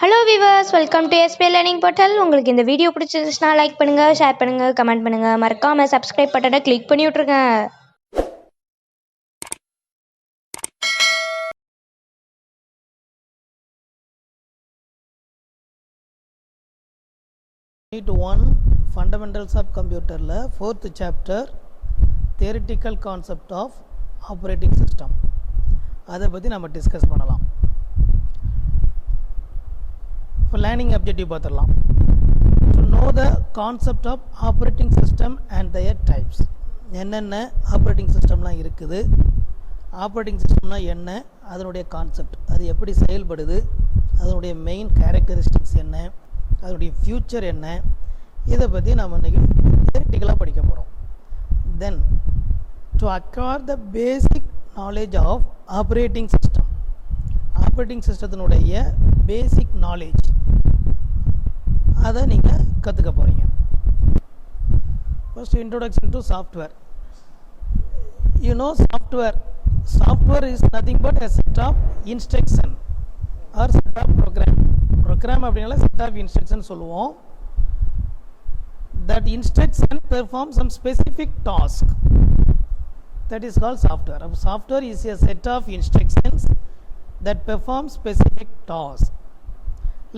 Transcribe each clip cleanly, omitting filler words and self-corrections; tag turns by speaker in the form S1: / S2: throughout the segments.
S1: Hello viewers, welcome to SP learning portal. உங்களுக்கு இந்த video பிடிச்சிருந்துச்சுன்னா லைக் பண்ணுங்கள், ஷேர் பண்ணுங்கள், கமெண்ட் பண்ணுங்கள். மறக்காமல் சப்ஸ்கிரைப் பட்டனை கிளிக் பண்ணி விட்ருங்க.
S2: Unit 1 Fundamentals of Computer ல 4th chapter Theoretical Concept of Operating System அதை பற்றி நம்ம டிஸ்கஸ் பண்ணலாம். இப்போ லேர்னிங் அப்ஜெக்டிவ் பார்த்துடலாம். To know the concept of operating system and their types. என்னென்ன ஆப்ரேட்டிங் சிஸ்டம்லாம் இருக்குது, ஆப்ரேட்டிங் சிஸ்டம்னா என்ன, அதனுடைய கான்செப்ட், அது எப்படி செயல்படுது, அதனுடைய மெயின் கேரக்டரிஸ்டிக்ஸ் என்ன, அதனுடைய ஃபியூச்சர் என்ன, இதை பற்றி நம்ம இன்றைக்கி தியரிட்டிக்கலாக படிக்க போகிறோம். Then to acquire the basic knowledge of operating system. Operating சிஸ்டத்தினுடைய பேசிக் நாலேஜ் அதை நீங்கள் கற்றுக்க போகிறீங்க. First introduction to software. You know software is nothing but a set of instruction or set of program அப்படினால set of instruction சொல்லுவோம். That instruction performs some specific task, that is called software. Software is a set of instructions that perform specific tasks.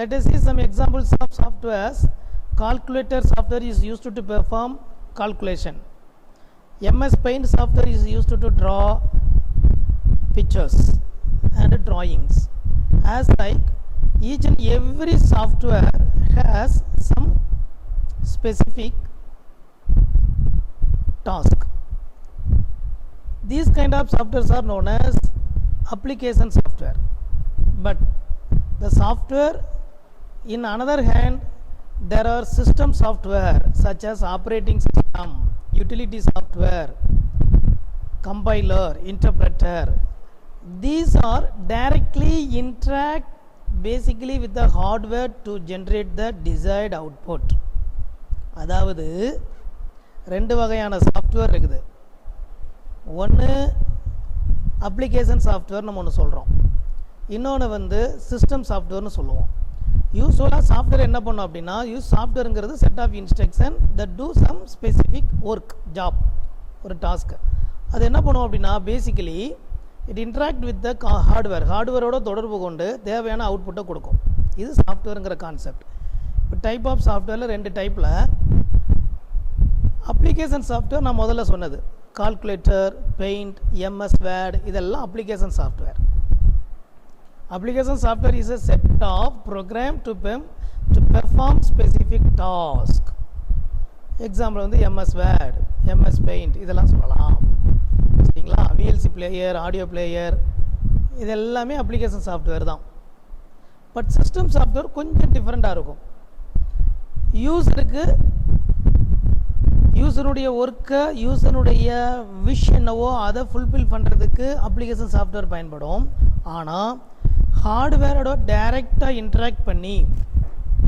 S2: Let us see some examples of softwares. Calculator software is used to perform calculation. MS Paint software is used to draw pictures and drawings. As like each and every software has some specific task. These kind of softwares are known as application software. But the software, in another hand, there are system software such as operating system, utility software, compiler, interpreter. These are directly interact basically with the hardware to generate the desired output. அதாவது ரெண்டு வகையான software இருக்குது. ஒன்று application software நம்ம ஒன்று சொல்கிறோம், இன்னொன்று system சாஃப்ட்வேர்னு சொல்லுவோம். யூஸ்வலாக சாஃப்ட்வேர் என்ன பண்ணோம் அப்படின்னா, சாஃப்ட்வேருங்கிறது set of instruction that do some specific work, job, ஒரு டாஸ்க்கு. அது என்ன பண்ணுவோம் அப்படின்னா, basically it interact with the ஹார்ட்வேரோட தொடர்பு கொண்டு தேவையான அவுட்புட்டை கொடுக்கும். இது சாஃப்ட்வேருங்கிற கான்செப்ட். இப்போ டைப் ஆஃப் சாஃப்ட்வேரில் ரெண்டு டைப்பில். அப்ளிகேஷன் சாஃப்ட்வேர் நான் முதல்ல சொன்னது, கால்குலேட்டர், பெயிண்ட், MS வேர்ட், இதெல்லாம் application software. Application software is a set of program to perform specific task. Example MS Word, MS Paint, இதெல்லாம் சொல்லலாம். சரிங்களா? VLC பிளேயர், ஆடியோ பிளேயர், இதெல்லாமே அப்ளிகேஷன் சாஃப்ட்வேர் தான். பட் சிஸ்டம் சாஃப்ட்வேர் கொஞ்சம் டிஃப்ரெண்ட்டாக இருக்கும். யூசருடைய ஒர்க்கை, யூசருடைய விஷ் என்னவோ அதை ஃபுல்ஃபில் பண்ணுறதுக்கு அப்ளிகேஷன் சாஃப்ட்வேர் பயன்படும். ஆனால் ஹார்ட்வேரோட டைரெக்டாக இன்ட்ராக்ட் பண்ணி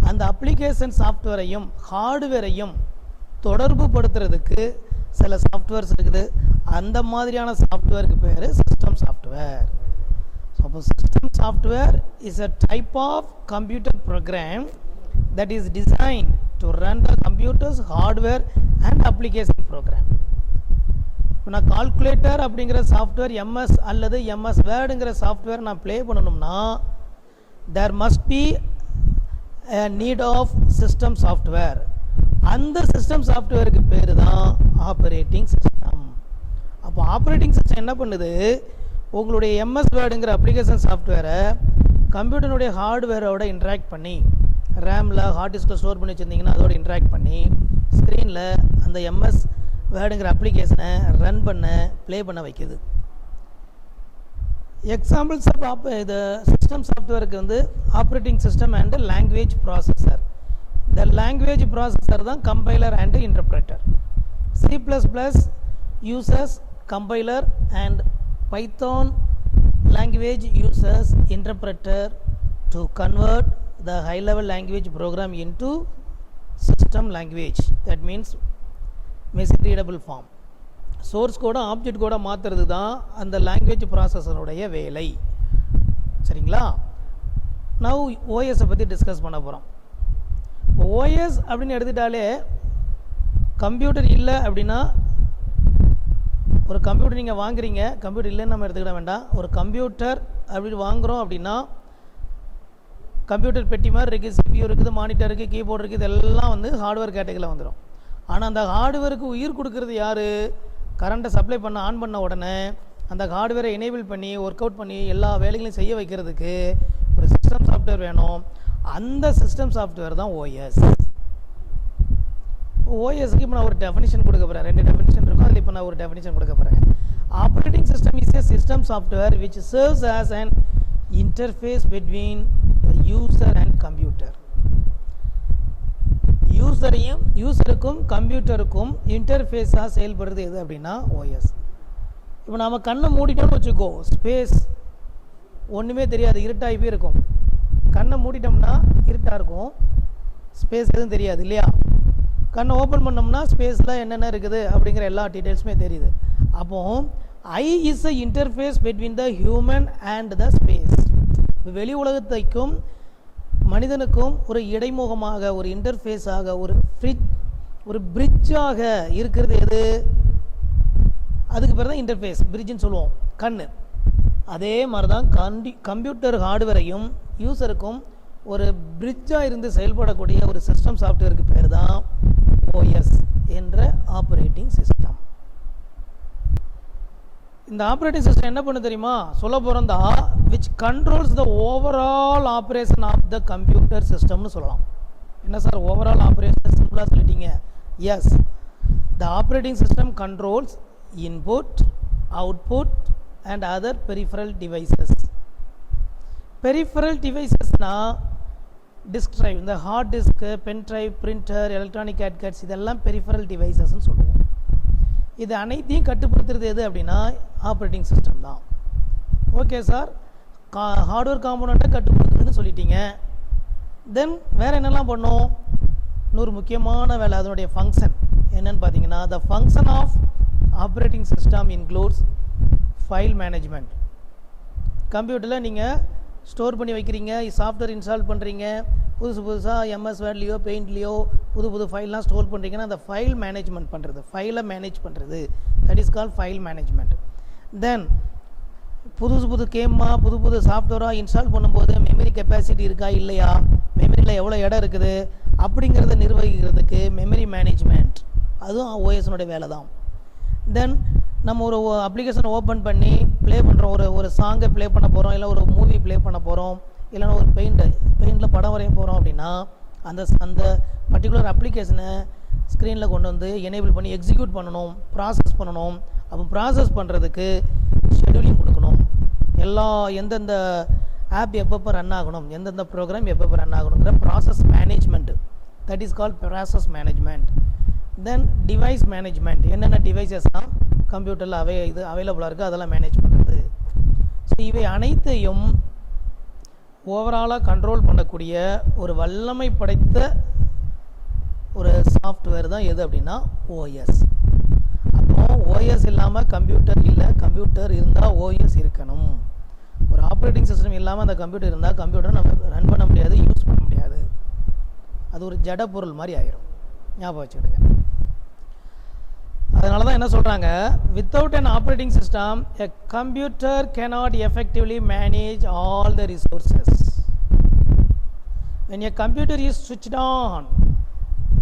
S2: அந்த அப்ளிகேஷன் சாஃப்ட்வேரையும் ஹார்ட்வேரையும் தொடர்பு படுத்துறதுக்கு சில சாஃப்ட்வேர்ஸ் இருக்குது. அந்த மாதிரியான சாஃப்ட்வேருக்கு பேர் சிஸ்டம் சாஃப்ட்வேர். ஸோ அப்போ system software is a type of computer program that is designed to run the computers hardware and application program. இப்போ நான் கால்குலேட்டர் அப்படிங்கிற சாஃப்ட்வேர் MS அல்லது MS வேர்டுங்கிற சாஃப்ட்வேர் நான் ப்ளே பண்ணணும்னா there must be a need of system software. அந்த system சாஃப்ட்வேருக்கு பேர் தான் operating system. அப்போ ஆப்ரேட்டிங் சிஸ்டம் என்ன பண்ணுது, உங்களுடைய MS வேர்டுங்கிற அப்ளிகேஷன் சாஃப்ட்வேரை கம்ப்யூட்டருடைய ஹார்ட்வேரோட இன்ட்ராக்ட் பண்ணி, ரேமில் ஹார்ட் டிஸ்கில் ஸ்டோர் பண்ணி வச்சுருந்தீங்கன்னா அதோட இன்ட்ராக்ட் பண்ணி ஸ்க்ரீனில் அந்த MS வேர்டுங்கிற அப்ளிகேஷனை ரன் பண்ண, ப்ளே பண்ண வைக்குது. எக்ஸாம்பிள்ஸ் ஆஃப் இது சிஸ்டம் சாஃப்ட்வேருக்கு operating system and language processor. இந்த லாங்குவேஜ் ப்ராசஸர் தான் compiler and interpreter. C++ users compiler and Python language users interpreter to convert the high level language program into system language, that means machine readable form. source code object code மாத்துறது தான் அந்த language processor உடைய வேலை. சரிங்களா? Now ஓஎஸை பற்றி discuss பண்ண போகிறோம். OS அப்படின்னு எடுத்துட்டாலே கம்ப்யூட்டர் இல்லை அப்படின்னா, ஒரு கம்ப்யூட்டர் நீங்கள் வாங்குறீங்க, கம்ப்யூட்டர் இல்லைன்னு நம்ம எடுத்துக்கிட வேண்டாம். ஒரு கம்ப்யூட்டர் அப்படி வாங்குகிறோம் அப்படின்னா கம்ப்யூட்டர் பெட்டி மாதிரி இருக்குது, சிபியூ இருக்குது, மானிட்டர் இருக்குது, கீபோர்டு இருக்குது, இதெல்லாம் வந்து ஹார்ட்வேர் கேட்டகரியில் வந்துடும். ஆனால் அந்த ஹார்ட்வேருக்கு உயிர் கொடுக்கறது யார்? கரண்ட்டை சப்ளை பண்ண ஆன் பண்ண உடனே அந்த ஹார்ட்வேரை எனேபிள் பண்ணி ஒர்க் அவுட் பண்ணி எல்லா வேலைகளையும் செய்ய வைக்கிறதுக்கு ஒரு சிஸ்டம் சாஃப்ட்வேர் வேணும். அந்த சிஸ்டம் சாஃப்ட்வேர் தான் ஓஎஸ். ஓஎஸ்க்கு இப்போ நான் ஒரு டெஃபினிஷன் கொடுக்க போகிறேன். 2 டெஃபினிஷன் இருக்கும், அதில் இப்போ நான் ஒரு டெஃபினிஷன் கொடுக்க போகிறேன். Operating system is a system software which serves as an interface between the user and computer. யூசருக்கும் கம்ப்யூட்டருக்கும் இன்டர்ஃபேஸாக செயல்படுறது எது அப்படின்னா ஓஎஸ். இப்போ நாம் கண்ணை மூடிட்டோம்னு வச்சுக்கோ, ஸ்பேஸ் ஒன்றுமே தெரியாது, இருட்டாகி போய் இருக்கும். கண்ணை மூடிட்டோம்னா இருட்டாக இருக்கும், ஸ்பேஸ் எதுவும் தெரியாது இல்லையா? கண்ணை ஓப்பன் பண்ணோம்னா ஸ்பேஸில் என்னென்ன இருக்குது அப்படிங்கிற எல்லா டீட்டெயில்ஸுமே தெரியுது. அப்போது I is a interface between the human and the space. வெளி உலகத்தைக்கும் மனிதனுக்கும் ஒரு இடைமுகமாக, ஒரு இன்டர்ஃபேஸாக, ஒரு பிரிட்ஜாக இருக்கிறது எது? அதுக்கு பேர் தான் இன்டர்ஃபேஸ், பிரிட்ஜுன்னு சொல்லுவோம், கண்ணு. அதே மாதிரி தான் கம்ப்யூட்டர் ஹார்ட்வேரையும் யூசருக்கும் ஒரு பிரிட்ஜாக இருந்து செயல்படக்கூடிய ஒரு சிஸ்டம் சாஃப்ட்வேருக்கு பேர் தான் ஓஎஸ் என்ற ஆப்ரேட்டிங் சிஸ்டம். இந்த ஆப்ரேட்டிங் சிஸ்டம் என்ன பண்ணு தெரியுமா? சொல்ல போகிறதா which controls the overall operation of the computer சிஸ்டம்னு சொல்லலாம். என்ன சார் ஓவரால் ஆப்ரேஷன் சிம்பிளாக சொல்லிட்டீங்க? Yes, the operating system controls input, output and other peripheral devices. Peripheral டிவைசஸ்னால் டிஸ்க் ட்ரைவ், இந்த hard disk, pen drive, printer, electronic gadgets, இதெல்லாம் peripheral டிவைசஸ்ன்னு சொல்லுவோம். இது அனைத்தையும் கட்டுப்படுத்துறது எது அப்படின்னா ஆப்ரேட்டிங் சிஸ்டம் தான். ஓகே சார், ஹார்ட்வேர் காம்போனண்ட்டை கட்டுப்படுத்துதுன்னு சொல்லிட்டீங்க. தென் வேறு என்னெல்லாம் பண்ணோம்? இன்னொரு முக்கியமான வேலை, அதனுடைய ஃபங்க்ஷன் என்னன்னு பார்த்தீங்கன்னா, the function of operating system includes file management. கம்ப்யூட்டரில் நீங்கள் ஸ்டோர் பண்ணி வைக்கிறீங்க, சாஃப்ட்வேர் இன்ஸ்டால் பண்ணுறீங்க, புதுசாக எம்எஸ் வேர்ட்லேயோ பெயிண்ட்லேயோ புது ஃபைல்லாம் ஸ்டோர் பண்ணுறீங்கன்னா அந்த ஃபைல் மேனேஜ்மெண்ட் பண்ணுறது, ஃபைலை மேனேஜ் பண்ணுறது, that is call file management. Then புது கேமாக புது சாஃப்ட்வேராக இன்ஸ்டால் பண்ணும்போது மெமரி கெப்பாசிட்டி இருக்கா இல்லையா, மெமரியில் எவ்வளோ இடம் இருக்குது அப்படிங்கிறத நிர்வகிக்கிறதுக்கு மெமரி மேனேஜ்மெண்ட், அதுவும் ஓஎஸ்னுடைய வேலை தான். தென் நம்ம ஒரு அப்ளிகேஷனை ஓப்பன் பண்ணி ப்ளே பண்ணுறோம், ஒரு சாங்கை ப்ளே பண்ண போகிறோம், இல்லை ஒரு மூவி ப்ளே பண்ண போகிறோம், இல்லைன்னா ஒரு பெயிண்டில் படம் வரைய போகிறோம் அப்படின்னா அந்த பர்டிகுலர் அப்ளிகேஷனை ஸ்க்ரீனில் கொண்டு வந்து எனேபிள் பண்ணி எக்ஸிக்யூட் பண்ணணும், ப்ராசஸ் பண்ணணும். அப்போ ப்ராசஸ் பண்ணுறதுக்கு ஷெடியூலிங் கொடுக்கணும், எந்தெந்த ஆப் எப்பப்போ ரன் ஆகணும், எந்தெந்த ப்ரோக்ராம் எப்பப்போ ரன் ஆகணுங்கிற process management, that is call process management. Then device management, என்னென்ன டிவைசஸ்லாம் கம்ப்யூட்டரில் அவைலபிளாக இருக்குது அதெல்லாம் மேனேஜ் பண்ணுறது. ஸோ இவை அனைத்தையும் ஓவராலாக கண்ட்ரோல் பண்ணக்கூடிய ஒரு வல்லமை படைத்த ஒரு சாஃப்ட்வேர் தான் எது அப்படின்னா ஓஎஸ். அப்போ ஓஎஸ் இல்லாமல் கம்ப்யூட்டர் இல்லை, கம்ப்யூட்டர் இருந்தால் ஓஎஸ் இருக்கணும். ஒரு ஆப்ரேட்டிங் சிஸ்டம் இல்லாமல் அந்த கம்ப்யூட்டர் இருந்தால் கம்ப்யூட்டரை நம்ம ரன் பண்ண முடியாது, யூஸ் பண்ண முடியாது, அது ஒரு ஜட பொருள் மாதிரி ஆயிரும். ஞாபகம் வச்சுக்கிடுங்க. அதனால தான் என்ன சொல்கிறாங்க, without an operating system a computer cannot effectively manage all the resources. When a computer is switched on,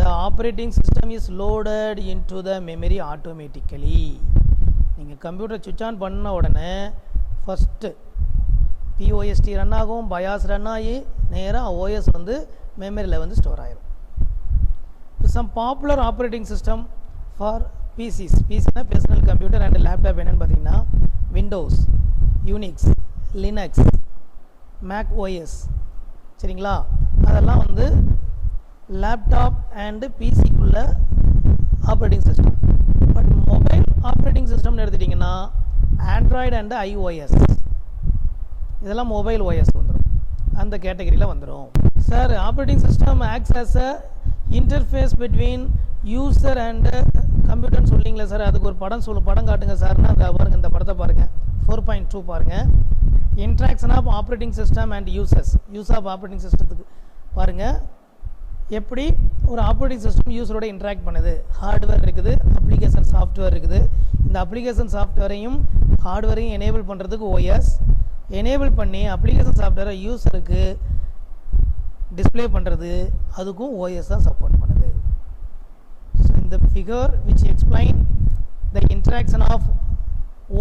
S2: the operating system is loaded into the memory automatically. நீங்கள் கம்ப்யூட்டர் சுவிட்ச் ஆன் பண்ண உடனே ஃபஸ்ட்டு POST ரன் ஆகும், bias run ஆகி நேராக OS வந்து மெமரியில் வந்து ஸ்டோர் ஆகிடும். Some popular operating system for பிசினா பர்சனல் கம்ப்யூட்டர் அண்ட் லேப்டாப் என்னென்னு பார்த்தீங்கன்னா Windows, Unix, Linux, Mac OS, சரிங்களா? அதெல்லாம் வந்து லேப்டாப் அண்டு பிசிக்குள்ள operating system. But mobile operating சிஸ்டம்னு எடுத்துட்டிங்கன்னா ஆண்ட்ராய்டு அண்டு iOS, இதெல்லாம் மொபைல் ஓஎஸ் வந்துடும், அந்த கேட்டகரியில் வந்துடும். Sir operating system acts as a interface between user and கம்ப்யூட்டர்னு சொல்லிங்களே சார், அதுக்கு ஒரு படம் காட்டுங்க சார்னா அந்த பாருங்கள், இந்த படத்தை பாருங்கள், 4.2 பாருங்கள். Interaction of operating system and use of operating சிஸ்டத்துக்கு பாருங்கள் எப்படி ஒரு ஆப்ரேட்டிங் சிஸ்டம் யூஸரோட இன்ட்ராக்ட் பண்ணுது. ஹார்ட்வேர் இருக்குது, அப்ளிகேஷன் சாஃப்ட்வேர் இருக்குது. இந்த அப்ளிகேஷன் சாஃப்ட்வேரையும் ஹார்ட்வேரையும் எனேபிள் பண்ணுறதுக்கு ஓஎஸ், எனேபிள் பண்ணி அப்ளிகேஷன் சாஃப்ட்வேரை யூஸருக்கு டிஸ்பிளே பண்ணுறது அதுக்கும் ஓஎஸ் தான் சப்போர்ட் பண்ணுது. ஸோ இந்த figure which explain the interaction of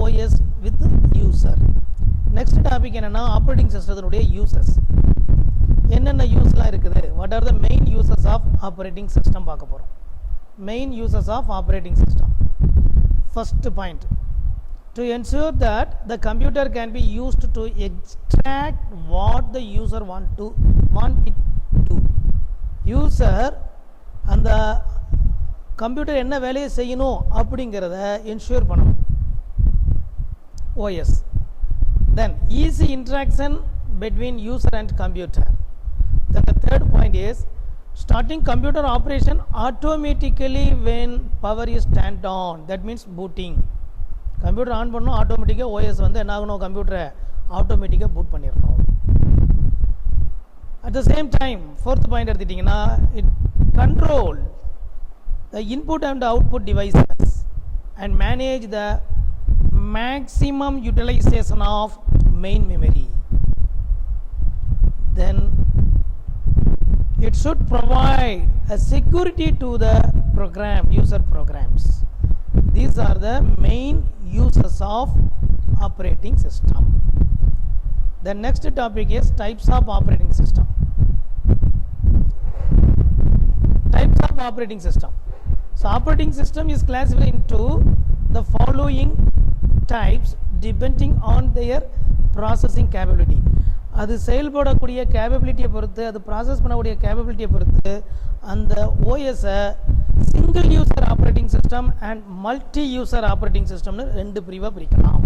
S2: OS with user. Next topic என்னென்னா ஆப்ரேட்டிங் சிஸ்டத்தினுடைய யூசஸ். என்னென்ன யூஸ்லாம் இருக்குது, what are the main uses of operating system பார்க்க போகிறோம். Main uses of operating system. First point, to ensure that the computer can be used to extract what the user want it to. user அந்த computer என்ன வேலையை செய்யணும் அப்படிங்கிறத ensure பண்ணணும் OS. then easy interaction between user and computer. then the third point is starting computer operation automatically when power is turned on, that means booting. Computer on பண்ணணும், ஆட்டோமேட்டிக்காக OS வந்து என்ன ஆகணும், கம்ப்யூட்டரை ஆட்டோமேட்டிக்காக பூட் பண்ணிடணும். At the same time fourth point எடுத்துட்டிங்கன்னா it control the input and output devices and manage the maximum utilization of main memory. Then it should provide a security to the program, user programs. These are the main uses of operating system. The next topic is types of operating system. Types of operating system. So operating system is classified into the following types depending on their processing capability. அது செயல்படக்கூடிய கேப்பபிலிட்டியை பொறுத்து, அது process பண்ணக்கூடிய கேப்பபிலிட்டியை பொறுத்து அந்த ஓஎஸை single user operating system and multi user operating சிஸ்டம்னு ரெண்டு பிரிவாக பிரிக்கலாம்.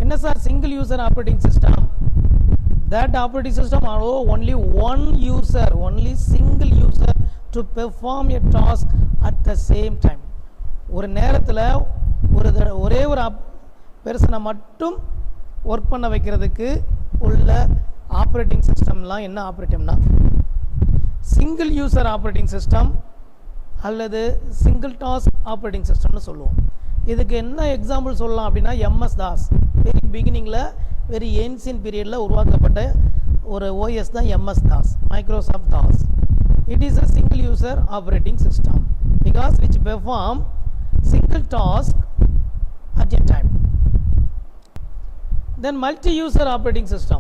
S2: என்ன sir single user operating system? that operating system allow only one user, only single user to perform a task at the same time. ஒரு நேரத்தில் ஒரே ஒரு பெர்சனை மட்டும் ஒர்க் பண்ண வைக்கிறதுக்கு உள்ள ஆப்ரேட்டிங் சிஸ்டம்லாம் என்ன ஆப்ரேட்டிவ்னா சிங்கிள் யூசர் ஆப்ரேட்டிங் சிஸ்டம் அல்லது சிங்கிள் டாஸ்க் ஆப்ரேட்டிங் சிஸ்டம்னு சொல்லுவோம். இதுக்கு என்ன எக்ஸாம்பிள் சொல்லலாம் அப்படின்னா MS DOS. வெரி பிகினிங்கில் வெரி ஏன்சியன்ட் பீரியடில் உருவாக்கப்பட்ட ஒரு ஓஎஸ் தான் MS DOS, Microsoft DOS. It is a single user operating system because which perform single task at a time. Then multi-user operating system.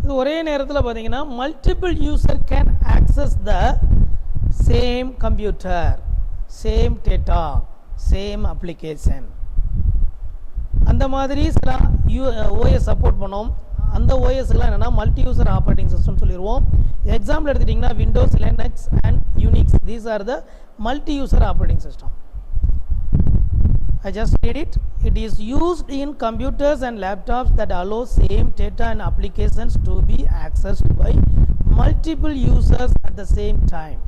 S2: இது ஒரே நேரத்தில் பார்த்தீங்கன்னா multiple user can access the same computer, same data, same application. அந்த மாதிரி சில OS support பண்ணோம். அந்த ஓஎஸ்லாம் என்னென்னா மல்டி யூசர் ஆப்ரேட்டிங் சிஸ்டம் சொல்லிடுவோம். எக்ஸாம்பிள் எடுத்துட்டிங்கன்னா Windows, Linux and Unix. These are the multi user operating system. I just read it. It is used in computers and laptops that allow same data and applications to be accessed by multiple users at the same time.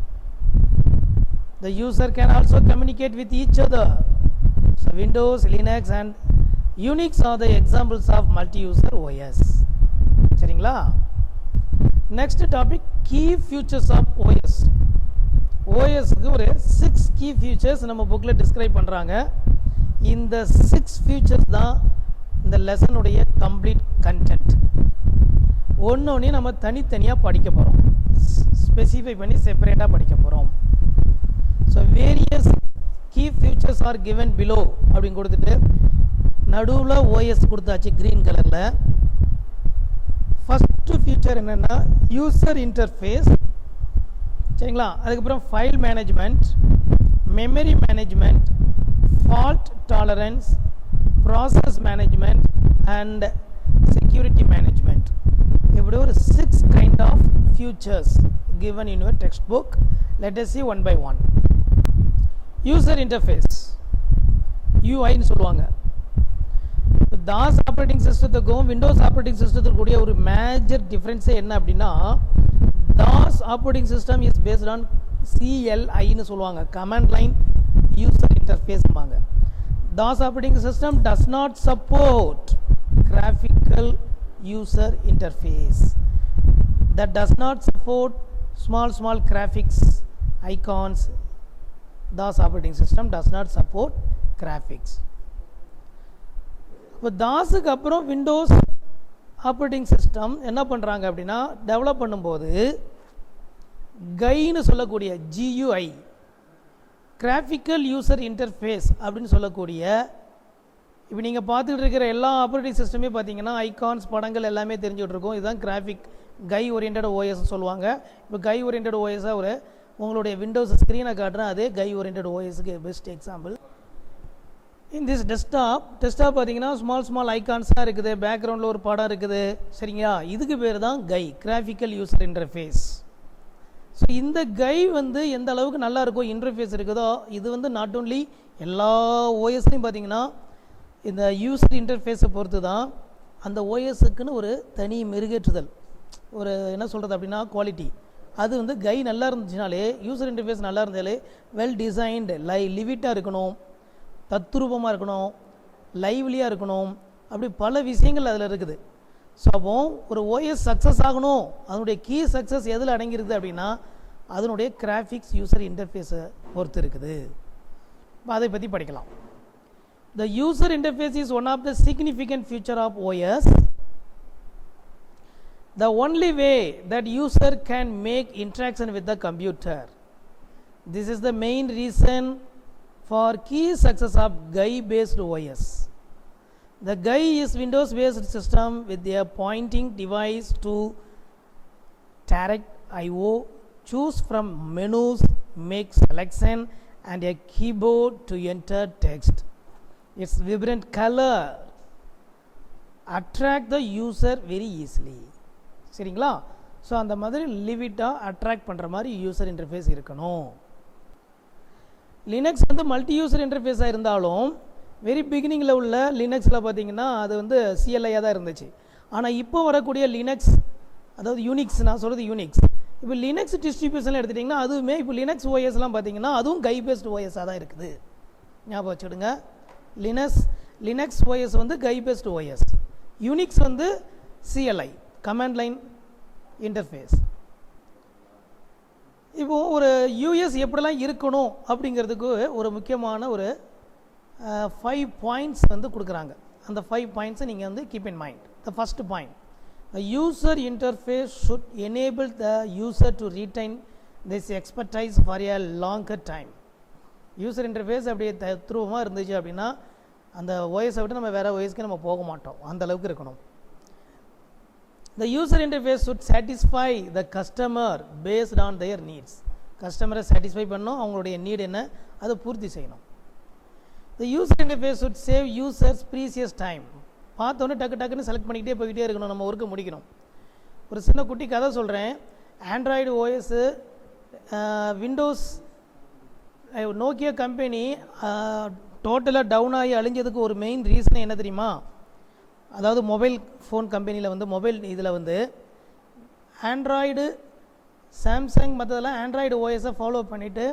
S2: The user can also communicate with each other. So Windows, Linux and Unix are the examples of multi-user OS. சரிங்களா? Next topic, key features of OS. OSக்கு ஒரு 6 key features நம்ம புக்ல describe பண்றாங்க. இந்த 6 features தான் இந்த லெசனுடைய complete content. ஒன்னொன்னே நம்ம தனித்தனியாக படிக்க போகிறோம், ஸ்பெசிஃபை பண்ணி செப்பரேட்டாக படிக்க போகிறோம். So various key features are given below அப்படின்னு கொடுத்துட்டு நடுவில் ஓஎஸ் கொடுத்தாச்சு க்ரீன் கலரில். ஃபஸ்ட்டு ஃபீச்சர் என்னென்னா யூசர் இன்டர்ஃபேஸ், சரிங்களா? அதுக்கப்புறம் file management, memory management, fault tolerance, process management and security management. இப்படி ஒரு 6 kind of features given in your textbook. Let us see one by one. User interface, UI ன்னு சொல்லுவாங்க. DOS operating சிஸ்டத்துக்கும் Windows operating சிஸ்டத்துக்கும் கூடிய ஒரு major டிஃபரன்ஸே என்ன அப்படின்னா DOS operating system is based on CLI ன்னு சொல்லுவாங்க, command line user interface. DOS operating system does not support graphical user interface that does not support small graphics icons. DOS operating system does not support graphics. இப்போ தாஸுக்கு அப்புறம் Windows operating system என்ன பண்ணுறாங்க அப்படின்னா, develop பண்ணும்போது கைன்னு சொல்லக்கூடிய GUI graphical user interface அப்படின்னு சொல்லக்கூடிய, இப்போ நீங்கள் பார்த்துட்டு இருக்கிற எல்லா ஆப்ரேட்டிங் சிஸ்டமே பார்த்தீங்கன்னா ஐகான்ஸ் படங்கள் எல்லாமே தெரிஞ்சுட்ருக்கோம். இதுதான் கிராஃபிக் கை ஓரியன்ட் ஓஎஸ் சொல்லுவாங்க. இப்போ கை ஓரியன்ட் ஓஎஸாக ஒரு உங்களுடைய விண்டோஸ் ஸ்க்ரீனை காட்டுறேன், அதே கை ஓரியன்ட் ஓஎஸ்க்கு best example. In this desktop பார்த்தீங்கன்னா ஸ்மால் ஐகான்ஸாக இருக்குது, பேக்ரவுண்டில் ஒரு படம் இருக்குது, சரிங்களா? இதுக்கு பேர் தான் GUI, graphical user interface. So இந்த கை வந்து எந்த அளவுக்கு நல்லா இருக்கோ இன்டர்ஃபேஸ் இருக்குதோ, இது வந்து நாட் ஓன்லி எல்லா ஓஎஸ்லையும் பார்த்தீங்கன்னா இந்த யூசர் இன்டர்ஃபேஸை பொறுத்து தான் அந்த ஓஎஸ்க்குன்னு ஒரு தனி மெருகேற்றுதல், ஒரு என்ன சொல்கிறது அப்படின்னா குவாலிட்டி. அது வந்து கை நல்லா இருந்துச்சுனாலே, யூசர் இன்டர்ஃபேஸ் நல்லா இருந்தாலே, வெல் டிசைன்டு, லிவிட்டாக இருக்கணும், தத்ரூபமாக இருக்கணும், லைவ்லியாக இருக்கணும், அப்படி பல விஷயங்கள் அதில் இருக்குது. ஸோ அப்போ ஒரு ஓஎஸ் சக்ஸஸ் ஆகணும், அதனுடைய கீ சக்ஸஸ் எதில் அடங்கியிருக்குது அப்படின்னா அதனுடைய கிராஃபிக்ஸ் யூசர் இன்டர்ஃபேஸை பொறுத்து இருக்குது. இப்போ அதை பற்றி படிக்கலாம். The user interface is one of the significant feature of OS. The only way that user can make interaction with the computer. This is the main reason for key success of GUI based OS. The GUI is Windows based system with a pointing device to direct IO, choose from menus, make selection, and a keyboard to enter text. Its vibrant color attract the user very easily. சரிங்களா? So அந்த மாதிரி லிவிட்டாக attract பண்ணுற மாதிரி user interface இருக்கணும். Linux வந்து multi user இன்டர்ஃபேஸாக இருந்தாலும் very பிகினிங்கில் உள்ள லினக்ஸில் பார்த்தீங்கன்னா அது வந்து CLI-யாக தான் இருந்துச்சு. ஆனால் இப்போ வரக்கூடிய லினக்ஸ், அதாவது யூனிக்ஸ், நான் சொல்கிறது யூனிக்ஸ், இப்போ லினக்ஸ் டிஸ்ட்ரிபியூஷனில் எடுத்துட்டிங்கன்னா அதுவுமே இப்போ லினக்ஸ் ஓஎஸ்லாம் பார்த்தீங்கன்னா அதுவும் கை பேஸ்ட் ஓஎஸாக தான் இருக்குது. ஞாபகம் வச்சுடுங்க, லினக்ஸ் ஓஎஸ் வந்து கை பேஸ்ட் ஓஎஸ், யூனிக்ஸ் வந்து CLI கமாண்ட் லைன் இன்டர்ஃபேஸ். இப்போது ஒரு யூஎஸ் எப்படிலாம் இருக்கணும் அப்படிங்கிறதுக்கு ஒரு முக்கியமான ஒரு 5 பாயிண்ட்ஸ் வந்து கொடுக்குறாங்க. அந்த 5 பாயிண்ட்ஸை நீங்கள் வந்து keep in mind. The first point, the user interface should enable the user to retain this expertise for a longer time. User interface அப்படியே தத்ரூபமாக இருந்துச்சு அப்படின்னா அந்த ஓஎஸை விட்டு நம்ம வேறு ஓஎஸ்க்கு நம்ம போக மாட்டோம், அந்த அளவுக்கு இருக்கணும். The user interface should satisfy the customer based on their needs. கஸ்டமரை சாட்டிஸ்ஃபை பண்ணணும், அவங்களுடைய நீட் என்ன அதை பூர்த்தி செய்யணும். The user interface should save users precious time. பார்த்தோன்னே டக்குன்னு செலக்ட் பண்ணிக்கிட்டே போய்கிட்டே இருக்கணும், நம்ம ஒர்க்கை முடிக்கணும். ஒரு சின்ன குட்டி கதை சொல்கிறேன். Android OS, Windows, Nokia company டோட்டலாக டவுன் ஆகி அழிஞ்சதுக்கு ஒரு மெயின் ரீசன் என்ன தெரியுமா? அதாவது மொபைல் ஃபோன் கம்பெனியில் வந்து மொபைல் இதில் வந்து ஆண்ட்ராய்டு, சாம்சங் மற்றதெல்லாம் ஆண்ட்ராய்டு ஓஎஸை ஃபாலோ பண்ணிவிட்டு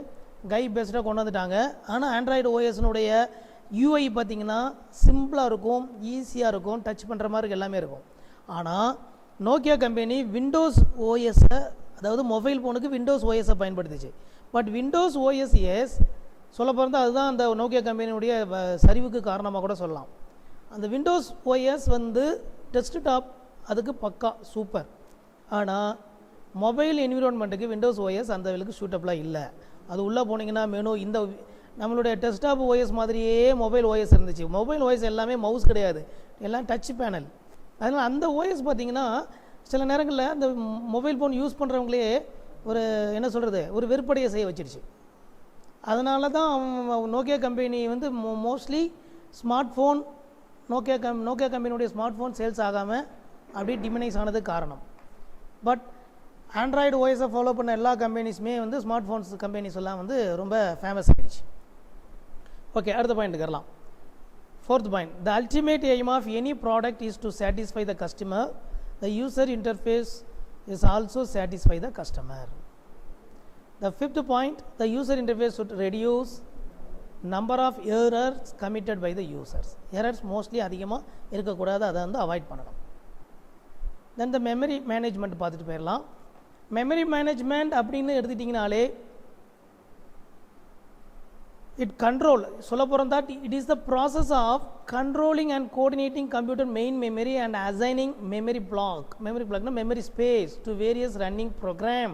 S2: கை பேஸ்டாக கொண்டு வந்துட்டாங்க. ஆனால் ஆண்ட்ராய்டு ஓஎஸ்னுடைய யூஐ பார்த்திங்கன்னா சிம்பிளாக இருக்கும், ஈஸியாக இருக்கும், டச் பண்ணுற மாதிரி எல்லாமே இருக்கும். ஆனால் நோக்கியா கம்பெனி விண்டோஸ் ஓஎஸை, அதாவது மொபைல் ஃபோனுக்கு விண்டோஸ் ஓஎஸை பயன்படுத்துச்சு. பட் விண்டோஸ் ஓஎஸ் சொல்ல போகிறது அதுதான் அந்த நோக்கியா கம்பெனியுடைய சரிவுக்கு காரணமாக கூட சொல்லலாம். அந்த விண்டோஸ் ஓஎஸ் வந்து டெஸ்க்டாப் அதுக்கு பக்கா சூப்பர். ஆனால் மொபைல் என்விரான்மெண்ட்டுக்கு விண்டோஸ் ஓஎஸ் அந்த அளவுக்கு சூட்டபிளாக இல்லை. அது உள்ளே போனீங்கன்னா மெனு இந்த நம்மளுடைய டெஸ்க்டாப் ஓஎஸ் மாதிரியே மொபைல் ஓஎஸ் இருந்துச்சு. மொபைல் ஓஎஸ் எல்லாமே மவுஸ் கிடையாது, எல்லாம் டச் பேனல். அதனால் அந்த ஓஎஸ் பார்த்திங்கன்னா சில நேரங்களில் அந்த மொபைல் ஃபோன் யூஸ் பண்ணுறவங்களே ஒரு என்ன சொல்கிறது, ஒரு வெறுப்படைய செய்ய வச்சிருச்சு. அதனால தான் நோக்கியா கம்பெனி வந்து மோஸ்ட்லி ஸ்மார்ட் ஃபோன், நோக்கியா கம்பெனியுடைய ஸ்மார்ட் ஃபோன் சேல்ஸ் ஆகாமல் அப்படியே டிமினைஸ் ஆனதுக்கு காரணம். பட் ஆண்ட்ராய்டு ஓஎஸை ஃபாலோ பண்ண எல்லா கம்பெனிஸுமே வந்து ஸ்மார்ட் ஃபோன்ஸ் கம்பெனிஸ் எல்லாம் வந்து ரொம்ப ஃபேமஸ் ஆகிடுச்சு. ஓகே, அடுத்த பாயிண்ட்டுக்கு வரலாம். Fourth point, the ultimate aim of any product is to satisfy the customer. The user interface is also satisfy the customer. The fifth point, the user interface should reduce number of errors committed by the users. Errors mostly அதிகமாக இருக்கக்கூடாது, அதை வந்து avoid பண்ணணும். தென் இந்த memory management பார்த்துட்டு போயிடலாம். Memory management அப்படின்னு எடுத்துட்டிங்கனாலே it control சொல்ல போகிறோம் that it is the process of controlling and coordinating computer main memory and assigning memory பிளாக்னா memory space to various running program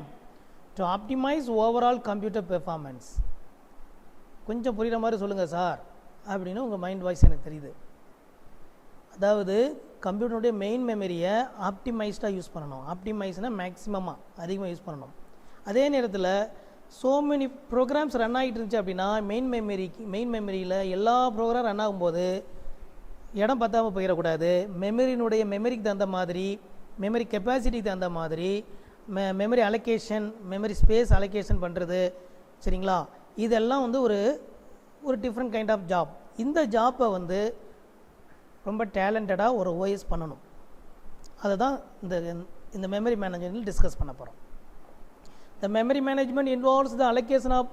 S2: to optimize overall computer performance. கொஞ்சம் புரிகிற மாதிரி சொல்லுங்கள் சார் அப்படின்னு உங்கள் மைண்ட் வாய்ஸ் எனக்கு தெரியுது. அதாவது கம்ப்யூட்டருடைய மெயின் மெமரியை ஆப்டிமைஸ்டாக யூஸ் பண்ணணும். ஆப்டிமைஸ்னால் மேக்ஸிமமாக அதிகமாக யூஸ் பண்ணணும். அதே நேரத்தில் ஸோ மெனி ப்ரோக்ராம்ஸ் ரன் ஆகிட்டு இருந்துச்சு அப்படின்னா மெயின் மெமரியில் எல்லா ப்ரோக்ராம் ரன் ஆகும்போது இடம் பத்தாமல் போயிடக்கூடாது. மெமரிக்கு தகுந்த மாதிரி, மெமரி கெப்பாசிட்டிக்கு தகுந்த மாதிரி memory allocation, memory space allocation பண்ணுறது, சரிங்களா? இதெல்லாம் வந்து ஒரு டிஃப்ரெண்ட் கைண்ட் ஆஃப் ஜாப். இந்த ஜாப்பை வந்து ரொம்ப டேலண்டடாக ஒரு ஓஎஸ் பண்ணணும். அதை தான் இந்த மெமரி மேனேஜ்மெண்ட்டில் டிஸ்கஸ் பண்ண போகிறோம். The memory management involves the allocation of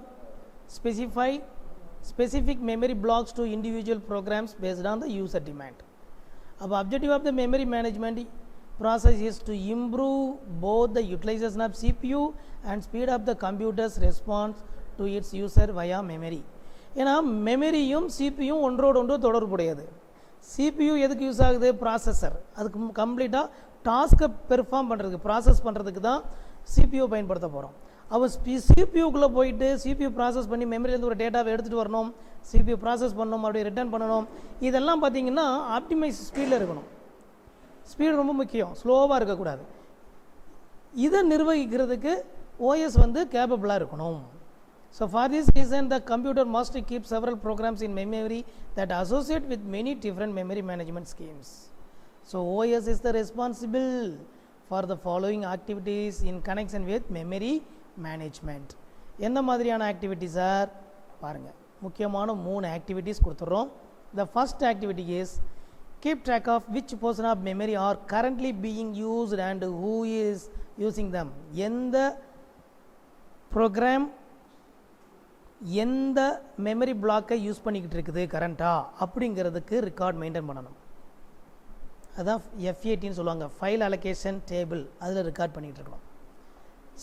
S2: specific memory blocks to individual programs based on the user demand. The objective of the memory management process is to improve both the utilization of CPU and speed up the computer's response to its user via memory. ஏன்னா மெமரியும் சிபியும் ஒன்றோடு தொடர்புடையது. CPU எதுக்கு use ஆகுது? Processor. அதுக்கு கம்ப்ளீட்டாக டாஸ்க்கை perform பண்ணுறதுக்கு, process பண்ணுறதுக்கு தான் சிபியூ பயன்படுத்த போகிறோம். அவன் சிபியூக்குள்ளே போயிட்டு சிபியூ ப்ராசஸ் பண்ணி மெமரியிலேருந்து ஒரு டேட்டாவை எடுத்துகிட்டு வரணும், சிபியூ ப்ராசஸ் பண்ணணும், அப்படியே ரிட்டர்ன் பண்ணணும். இதெல்லாம் பார்த்திங்கன்னா ஆப்டிமைஸ் ஸ்பீடில் இருக்கணும். ஸ்பீடு ரொம்ப முக்கியம், ஸ்லோவாக இருக்கக்கூடாது. இதை நிர்வகிக்கிறதுக்கு ஓஎஸ் வந்து கேப்பபிளாக இருக்கணும். So for this reason the computer must keep several programs in memory that associate with many different memory management schemes. So OS is the responsible for the following activities in connection with memory management. எந்த மாதிரியான activity sir? பாருங்கள், முக்கியமான 3 activities கொடுத்துட்றோம். The first activity is keep track of which portion of memory are currently being used and who is using them. எந்த program எந்த memory பிளாக்கை use பண்ணிக்கிட்டு இருக்குது கரண்ட்டாக அப்படிங்கிறதுக்கு ரெக்கார்ட் மெயின்டைன் பண்ணணும். அதான் எஃப்ஏடின்னு சொல்லுவாங்க, ஃபைல் அலோகேஷன் டேபிள். அதில் ரெக்கார்ட் பண்ணிகிட்டு இருக்கணும்.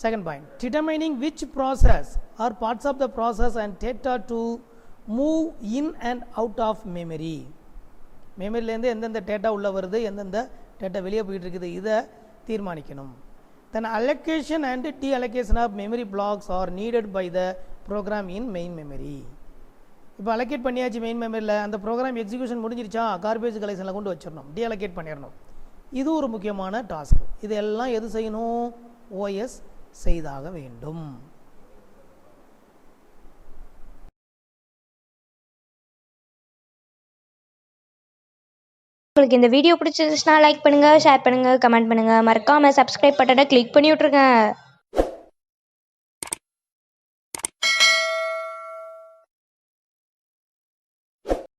S2: Second point, determining which process or parts of the process and data to move in and out of memory. மெமரியிலேருந்து எந்தெந்த டேட்டா உள்ளே வருது, எந்தெந்த டேட்டா வெளியே போயிட்டு இருக்குது, இதை தீர்மானிக்கணும். Then allocation and deallocation of memory blocks are needed by the program in main memory. இப்போ அலோகேட் பண்ணியாச்சு மெயின் மெமரியில், அந்த ப்ரோக்ராம் எக்ஸிக்யூஷன் முடிஞ்சிருச்சா, கார்பேஜ் கலெக்ஷனில் கொண்டு வச்சிடணும், டீஅலோகேட் பண்ணிடணும். இது ஒரு முக்கியமான டாஸ்க். இதெல்லாம் எது செய்யணும்? ஓஎஸ் செய்தாக வேண்டும்.
S1: உங்களுக்கு இந்த வீடியோ பிடிச்சிருந்துச்சுன்னா லைக் பண்ணுங்கள், ஷேர் பண்ணுங்கள், கமெண்ட் பண்ணுங்கள். மறக்காமல் சப்ஸ்கிரைப் பட்டனை கிளிக் பண்ணி விட்ருங்க.